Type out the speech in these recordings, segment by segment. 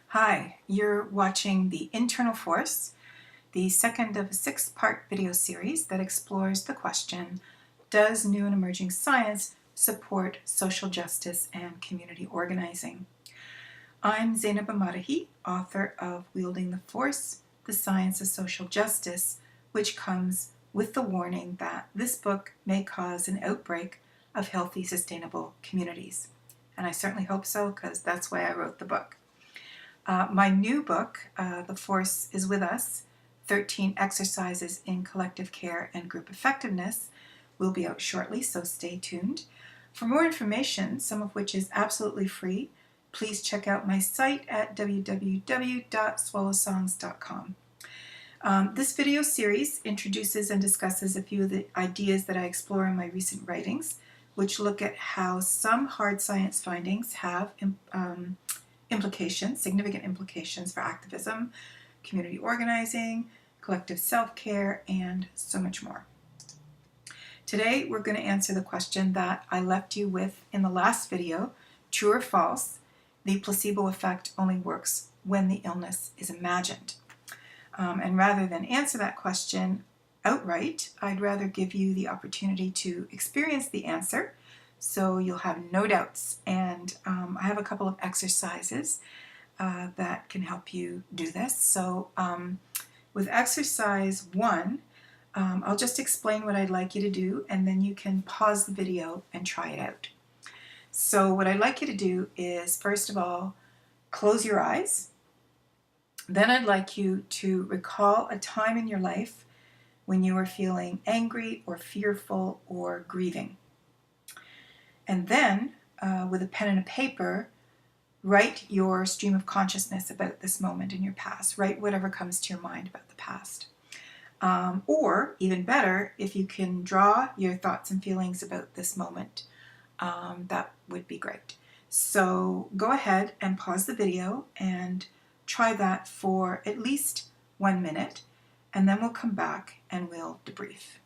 Hi, you're watching The Internal Force, the second of a six-part video series that explores the question, does new and emerging science support social justice and community organizing? I'm Zainab Amadahi, author of Wielding the Force, The Science of Social Justice, which comes with the warning that this book may cause an outbreak of healthy, sustainable communities. And I certainly hope so, because that's why I wrote the book. My new book, The Force is With Us, 13 Exercises in Collective Care and Group Effectiveness, will be out shortly, so stay tuned. For more information, some of which is absolutely free, please check out my site at www.swallowsongs.com. This video series introduces and discusses a few of the ideas that I explore in my recent writings, which look at how some hard science findings have significant implications for activism, community organizing, collective self-care, and so much more. Today, we're going to answer the question that I left you with in the last video, true or false, the placebo effect only works when the illness is imagined. And rather than answer that question outright, I'd rather give you the opportunity to experience the answer so you'll have no doubts. And I have a couple of exercises that can help you do this. So with exercise 1, I'll just explain what I'd like you to do, and then you can pause the video and try it out. So what I'd like you to do is, first of all, close your eyes. Then I'd like you to recall a time in your life when you were feeling angry or fearful or grieving. And then, with a pen and a paper, write your stream of consciousness about this moment in your past. Write whatever comes to your mind about the past. Or, even better, if you can draw your thoughts and feelings about this moment, that would be great. So go ahead and pause the video and try that for at least 1 minute, and then we'll come back and we'll debrief.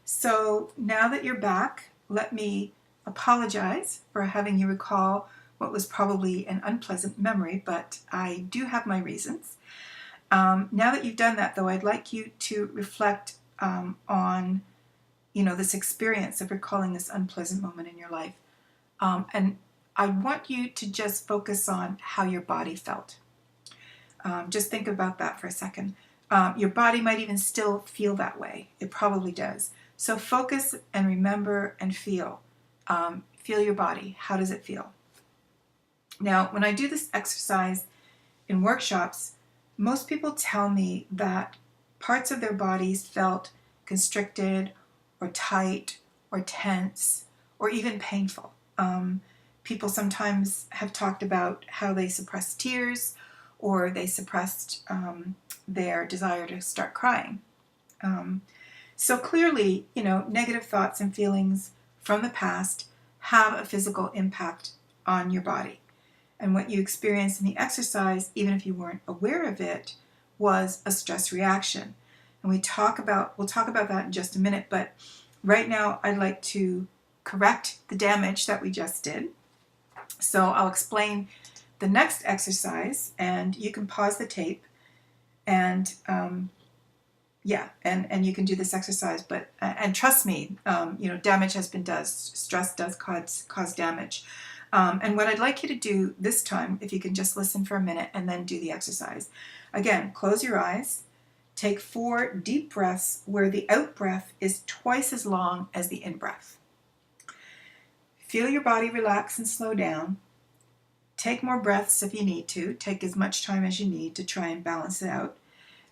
So now that you're back, let me apologize for having you recall what was probably an unpleasant memory, but I do have my reasons. Now that you've done that, though, I'd like you to reflect on, this experience of recalling this unpleasant moment in your life. And I want you to just focus on how your body felt. Just think about that for a second. Your body might even still feel that way. It probably does. So focus and remember and feel. Feel your body. How does it feel? Now, when I do this exercise in workshops, most people tell me that parts of their bodies felt constricted or tight or tense or even painful. People sometimes have talked about how they suppressed tears or they suppressed their desire to start crying. So clearly, negative thoughts and feelings from the past have a physical impact on your body. And what you experienced in the exercise, even if you weren't aware of it, was a stress reaction. And we'll talk about that in just a minute, but right now I'd like to correct the damage that we just did. So I'll explain the next exercise, and you can pause the tape and and you can do this exercise, but and trust me, damage has been done. Stress does cause damage. And what I'd like you to do this time, if you can just listen for a minute and then do the exercise. Again, close your eyes, take 4 deep breaths where the out breath is twice as long as the in breath. Feel your body relax and slow down. Take more breaths if you need to. Take as much time as you need to try and balance it out.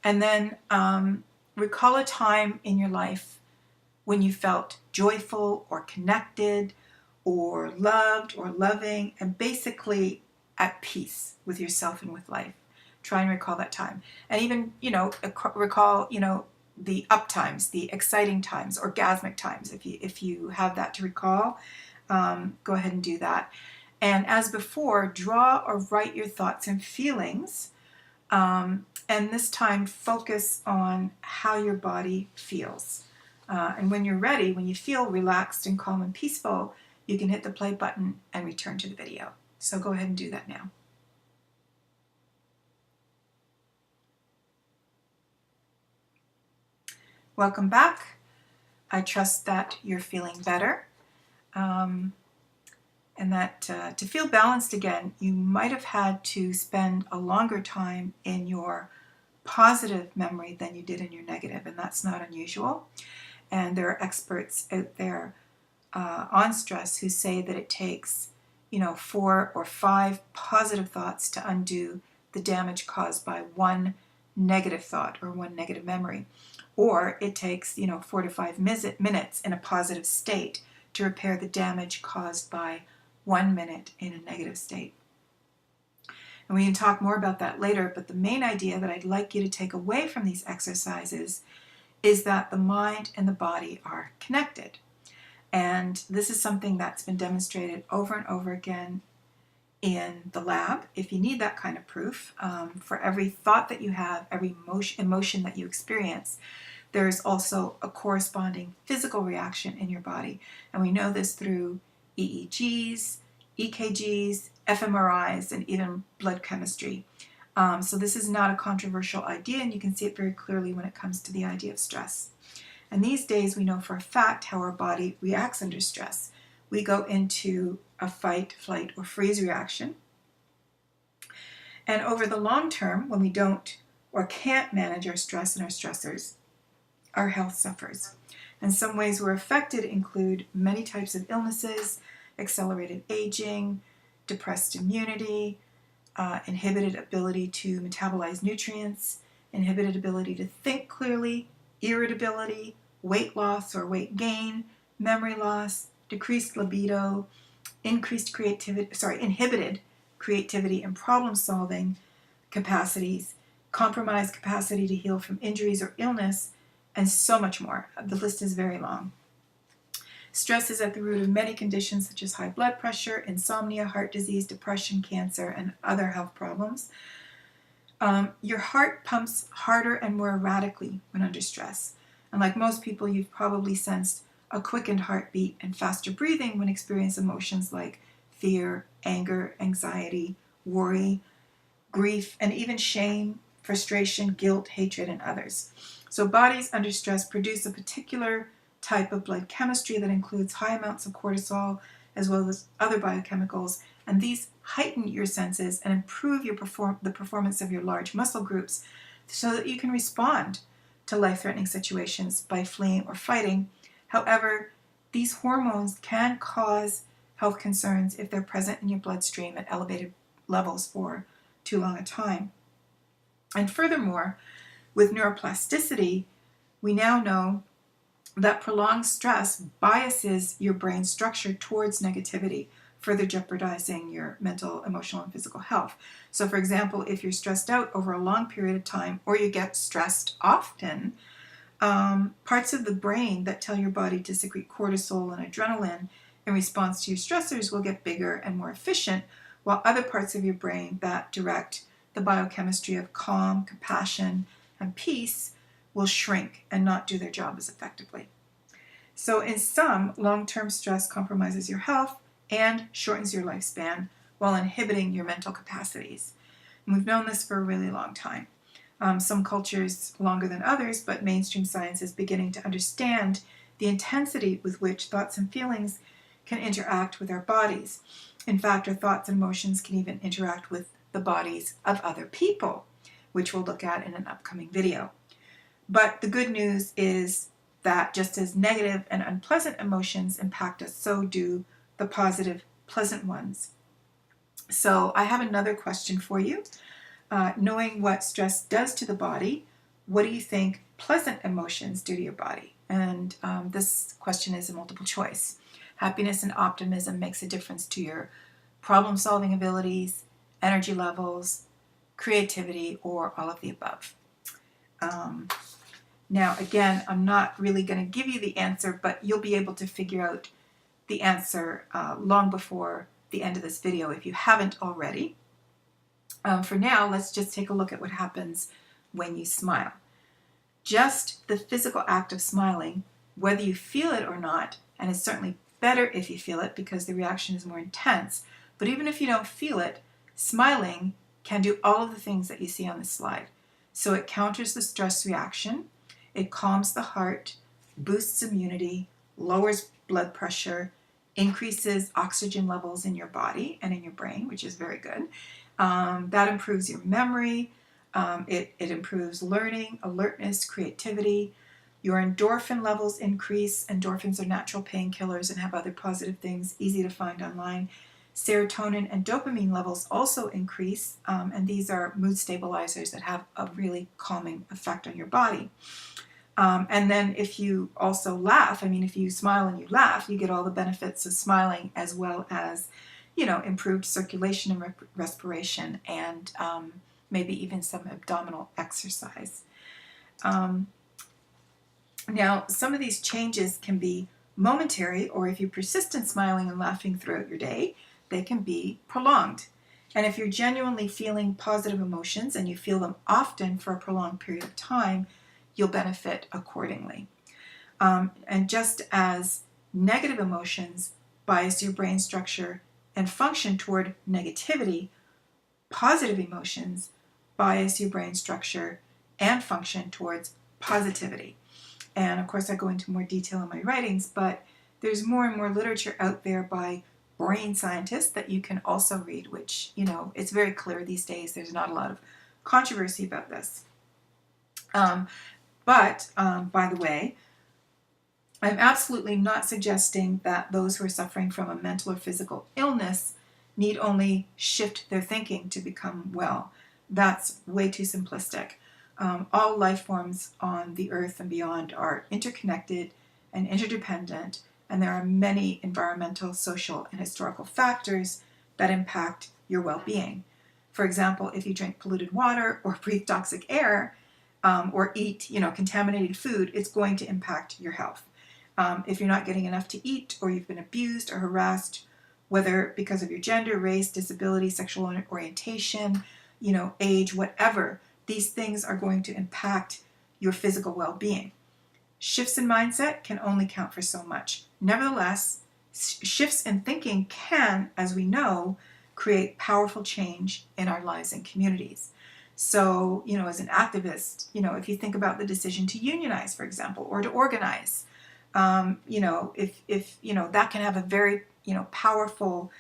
And then recall a time in your life when you felt joyful or connected or loved or loving and basically at peace with yourself and with life. Try and recall that time. And even, recall, the up times, the exciting times, orgasmic times. If you have that to recall, go ahead and do that. And as before, draw or write your thoughts and feelings. And this time, focus on how your body feels. And when you're ready, when you feel relaxed and calm and peaceful, you can hit the play button and return to the video. So go ahead and do that now. Welcome back. I trust that you're feeling better, and that to feel balanced again, you might have had to spend a longer time in your positive memory than you did in your negative, and that's not unusual. And there are experts out there on stress who say that it takes 4 or 5 positive thoughts to undo the damage caused by one negative thought or one negative memory, or it takes 4 to 5 minutes in a positive state to repair the damage caused by 1 minute in a negative state. And we can talk more about that later, but the main idea that I'd like you to take away from these exercises is that the mind and the body are connected. And this is something that's been demonstrated over and over again in the lab. If you need that kind of proof, for every thought that you have, every emotion that you experience, there's also a corresponding physical reaction in your body. And we know this through EEGs, EKGs, fMRIs, and even blood chemistry. So this is not a controversial idea, and you can see it very clearly when it comes to the idea of stress. And these days we know for a fact how our body reacts under stress. We go into a fight, flight, or freeze reaction. And over the long term, when we don't or can't manage our stress and our stressors, our health suffers. And some ways we're affected include many types of illnesses, accelerated aging, depressed immunity, inhibited ability to metabolize nutrients, inhibited ability to think clearly, irritability, weight loss or weight gain, memory loss, decreased libido, inhibited creativity and problem solving capacities, compromised capacity to heal from injuries or illness, and so much more. The list is very long. Stress is at the root of many conditions such as high blood pressure, insomnia, heart disease, depression, cancer, and other health problems. Your heart pumps harder and more erratically when under stress. And like most people, you've probably sensed a quickened heartbeat and faster breathing when experiencing emotions like fear, anger, anxiety, worry, grief, and even shame, frustration, guilt, hatred, and others. So bodies under stress produce a particular type of blood chemistry that includes high amounts of cortisol as well as other biochemicals, and these heighten your senses and improve the performance of your large muscle groups so that you can respond to life-threatening situations by fleeing or fighting. However, these hormones can cause health concerns if they're present in your bloodstream at elevated levels for too long a time. And furthermore, with neuroplasticity, we now know that prolonged stress biases your brain structure towards negativity, further jeopardizing your mental, emotional, and physical health. So for example, if you're stressed out over a long period of time, or you get stressed often, parts of the brain that tell your body to secrete cortisol and adrenaline in response to your stressors will get bigger and more efficient, while other parts of your brain that direct the biochemistry of calm, compassion, and peace will shrink and not do their job as effectively. So in sum, long-term stress compromises your health and shortens your lifespan while inhibiting your mental capacities. And we've known this for a really long time. Some cultures longer than others, but mainstream science is beginning to understand the intensity with which thoughts and feelings can interact with our bodies. In fact, our thoughts and emotions can even interact with the bodies of other people, which we'll look at in an upcoming video. But the good news is that just as negative and unpleasant emotions impact us, so do the positive, pleasant ones. So I have another question for you. Knowing what stress does to the body, what do you think pleasant emotions do to your body? And this question is a multiple choice. Happiness and optimism makes a difference to your problem-solving abilities, energy levels, creativity, or all of the above. Now, again, I'm not really going to give you the answer, but you'll be able to figure out the answer long before the end of this video if you haven't already. For now, let's just take a look at what happens when you smile. Just the physical act of smiling whether you feel it or not, and it's certainly better if you feel it because the reaction is more intense. But even if you don't feel it, smiling can do all of the things that you see on this slide. So it counters the stress reaction, it calms the heart, boosts immunity, lowers blood pressure, increases oxygen levels in your body and in your brain, which is very good. That improves your memory. It improves learning, alertness, creativity. Your endorphin levels increase. Endorphins are natural painkillers and have other positive things, easy to find online. Serotonin and dopamine levels also increase, and these are mood stabilizers that have a really calming effect on your body. And then if you also laugh, if you smile and you laugh, you get all the benefits of smiling, as well as, improved circulation and respiration, and maybe even some abdominal exercise. Now, some of these changes can be momentary, or if you persist in smiling and laughing throughout your day, they can be prolonged. And if you're genuinely feeling positive emotions and you feel them often for a prolonged period of time, you'll benefit accordingly. And just as negative emotions bias your brain structure and function toward negativity, positive emotions bias your brain structure and function towards positivity. And of course, I go into more detail in my writings, but there's more and more literature out there by brain scientists that you can also read, which, it's very clear these days. There's not a lot of controversy about this. But by the way, I'm absolutely not suggesting that those who are suffering from a mental or physical illness need only shift their thinking to become well. That's way too simplistic. All life forms on the earth and beyond are interconnected and interdependent, and there are many environmental, social, and historical factors that impact your well-being. For example, if you drink polluted water or breathe toxic air, or eat, contaminated food, it's going to impact your health. If you're not getting enough to eat, or you've been abused or harassed, whether because of your gender, race, disability, sexual orientation, age, whatever, these things are going to impact your physical well-being. Shifts in mindset can only count for so much. Nevertheless, shifts in thinking can, as we know, create powerful change in our lives and communities. So, as an activist, if you think about the decision to unionize, for example, or to organize, if that can have a very, powerful,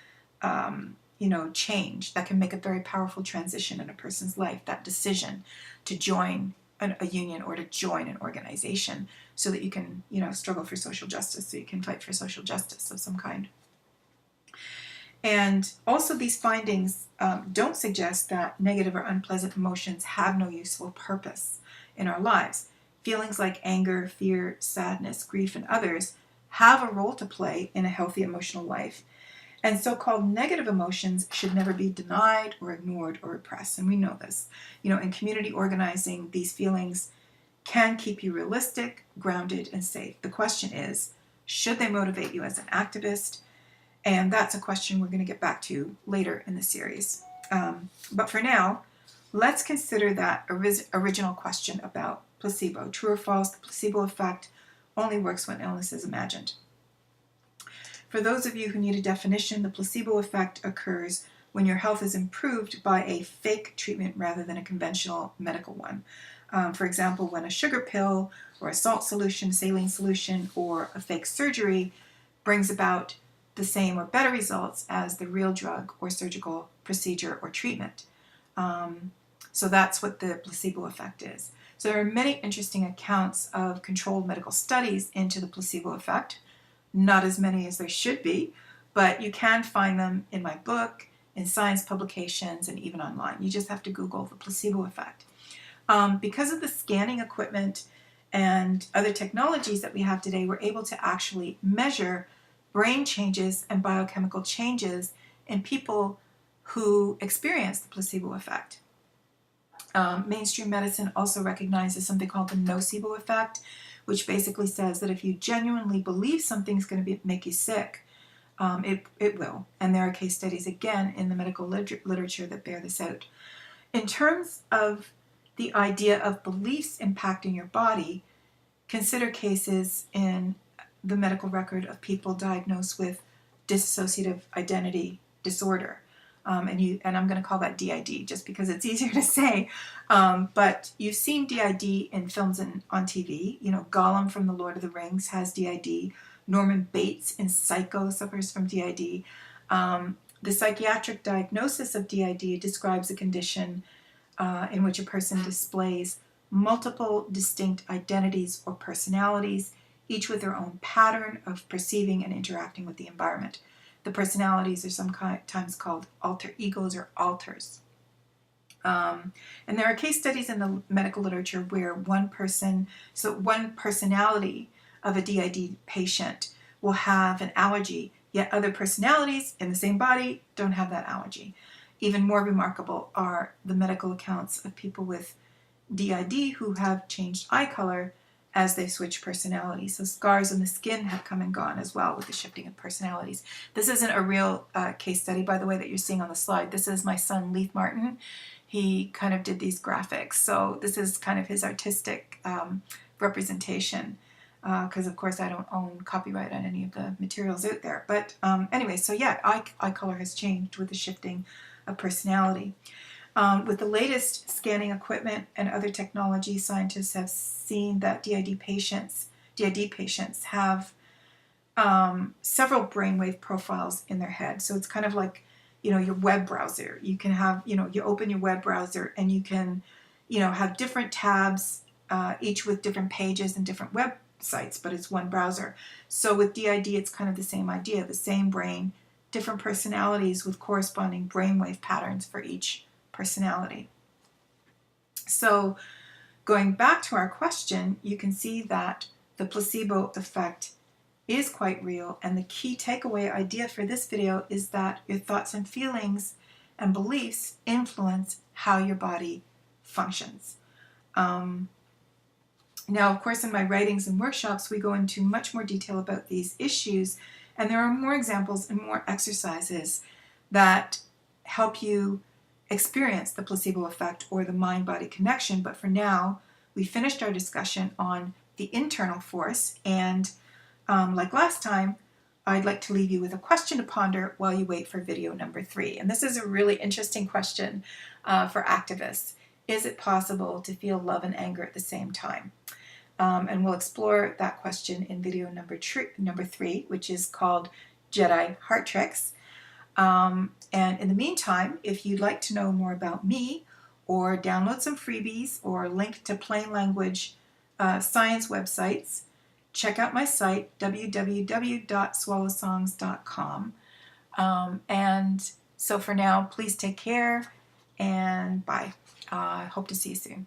change that can make a very powerful transition in a person's life, that decision to join a union or to join an organization so that you can, struggle for social justice, so you can fight for social justice of some kind. And also these findings don't suggest that negative or unpleasant emotions have no useful purpose in our lives. Feelings like anger, fear, sadness, grief, and others have a role to play in a healthy emotional life. And so-called negative emotions should never be denied or ignored or repressed. And we know this. In community organizing, these feelings can keep you realistic, grounded, and safe. The question is, should they motivate you as an activist? And that's a question we're going to get back to later in the series. But for now, let's consider that original question about placebo. True or false, the placebo effect only works when illness is imagined. For those of you who need a definition, the placebo effect occurs when your health is improved by a fake treatment rather than a conventional medical one. For example, when a sugar pill or a salt solution, saline solution, or a fake surgery brings about the same or better results as the real drug or surgical procedure or treatment. So that's what the placebo effect is. So there are many interesting accounts of controlled medical studies into the placebo effect. Not as many as there should be, but you can find them in my book, in science publications, and even online. You just have to Google the placebo effect. Because of the scanning equipment and other technologies that we have today, we're able to actually measure brain changes and biochemical changes in people who experience the placebo effect. Mainstream medicine also recognizes something called the nocebo effect, which basically says that if you genuinely believe something's going to make you sick, it will. And there are case studies, again, in the medical literature that bear this out. In terms of the idea of beliefs impacting your body, consider cases in the medical record of people diagnosed with dissociative identity disorder. And I'm going to call that DID just because it's easier to say. But you've seen DID in films and on TV. You know, Gollum from The Lord of the Rings has DID. Norman Bates in Psycho suffers from DID. The psychiatric diagnosis of DID describes a condition in which a person displays multiple distinct identities or personalities, each with their own pattern of perceiving and interacting with the environment. The personalities are sometimes called alter egos or alters. And there are case studies in the medical literature where one personality of a DID patient will have an allergy, yet other personalities in the same body don't have that allergy. Even more remarkable are the medical accounts of people with DID who have changed eye color as they switch personalities. So scars on the skin have come and gone as well with the shifting of personalities. This isn't a real case study, by the way, that you're seeing on the slide. This is my son, Leith Martin. He kind of did these graphics. So this is kind of his artistic representation because, of course, I don't own copyright on any of the materials out there. But anyway, so yeah, eye color has changed with the shifting of personality. With the latest scanning equipment and other technology, scientists have seen that DID patients have several brainwave profiles in their head. So it's kind of like, you know, your web browser. You can have, you know, you open your web browser and you can, you know, have different tabs, each with different pages and different websites, but it's one browser. So with DID, it's kind of the same idea, the same brain, different personalities with corresponding brainwave patterns for each personality. So going back to our question, you can see that the placebo effect is quite real, and the key takeaway idea for this video is that your thoughts and feelings and beliefs influence how your body functions. Now, of course, in my writings and workshops, we go into much more detail about these issues, and there are more examples and more exercises that help you experience the placebo effect or the mind-body connection. But for now, we finished our discussion on the internal force, and like last time, I'd like to leave you with a question to ponder while you wait for video number 3. And this is a really interesting question for activists. Is it possible to feel love and anger at the same time? And we'll explore that question in video number 3, which is called Jedi Heart Tricks. And in the meantime, if you'd like to know more about me, or download some freebies, or link to plain language science websites, check out my site, www.swallowsongs.com. And so for now, please take care, and bye. I hope to see you soon.